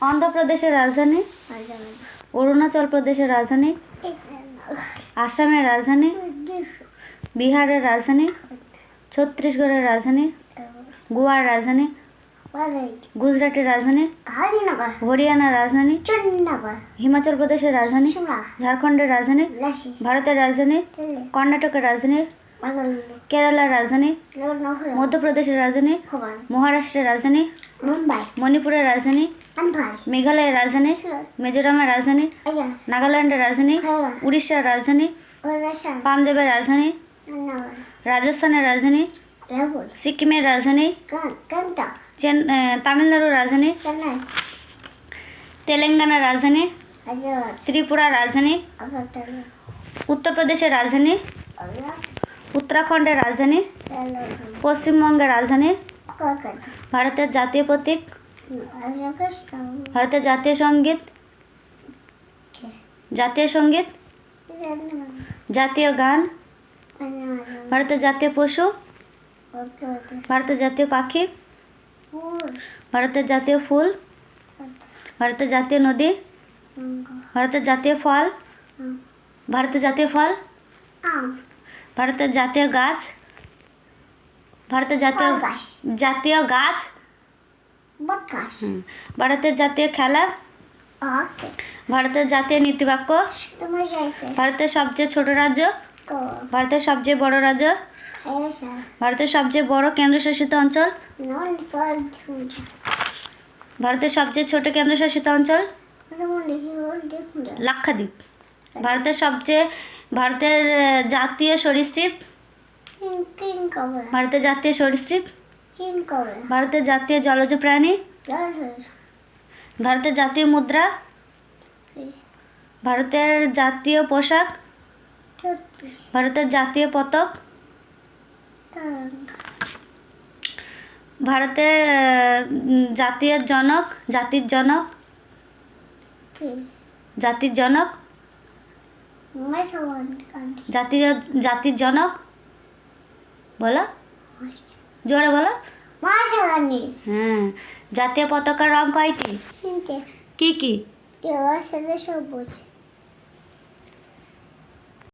অন্ধ্রপ্রদেশের রাজধানী, অরুণাচল প্রদেশের রাজধানী, আসামের রাজধানী, বিহারের রাজধানী, ছত্তিশগড়ের রাজধানী, গোয়ার রাজধানী, গুজরাটের রাজধানী, হরিয়ানার রাজধানী, হিমাচল প্রদেশের রাজধানী, ঝাড়খণ্ডের রাজধানী, ভারতের রাজধানী, কর্ণাটকের রাজধানী, কেরালার রাজধানী, মধ্যপ্রদেশের রাজধানী, মহারাষ্ট্রের রাজধানী, মণিপুরের রাজধানী, মেঘালয়ের রাজধানী, মিজোরামের রাজধানী, নাগাল্যান্ডের রাজধানী, উড়িষ্যার রাজধানী, পাঞ্জাবের রাজধানী, রাজস্থানের রাজধানী, সিকিমের রাজধানী, তামিলনাড়ুর রাজধানী, তেলেঙ্গানার রাজধানী, ত্রিপুরার রাজধানী, উত্তরপ্রদেশের রাজধানী, উত্তরাখণ্ডের রাজধানী, পশ্চিমবঙ্গের রাজধানী, ভারতের জাতীয় প্রতীক, ভারতের জাতীয় সঙ্গীত, জাতীয় সঙ্গীত, জাতীয় গান, ভারতের জাতীয় পশু, ভারতের জাতীয় পাখি, ভারতের জাতীয় ফুল, ভারতের জাতীয় নদী, ভারতের জাতীয় ফল, ভারতের জাতীয় ফল, ভারতের জাতীয় গাছ, ভারতের জাতীয় জাতীয় গাছ, ভারতের জাতীয় খেলা, ভারতের জাতীয় নীতিবাক্য, ভারতের সবচেয়ে ছোট রাজ্য, ভারতের সবচেয়ে বড় রাজ্য, ভারতের সবচেয়ে বড় কেন্দ্রশাসিত অঞ্চল, ভারতের সবচেয়ে ছোট কেন্দ্রশাসিত অঞ্চল, লাক্ষাদ্বীপ। ভারতের জাতীয় সরীসৃপ, ভারতের জাতীয় সরীসৃপ, ভারতের জাতীয় জলজ প্রাণী, ভারতের জাতীয় মুদ্রা, ভারতের জাতীয় পোশাক, ভারতের জাতীয় পতাকা, ভারতের জাতীয় জনক, জাতির জনক, জাতির জনক, জাতির জনক, বলো জোরে বলো। হ্যাঁ, জাতীয় পতাকার রং কয়টি? কি কি? সাদা, সবুজ।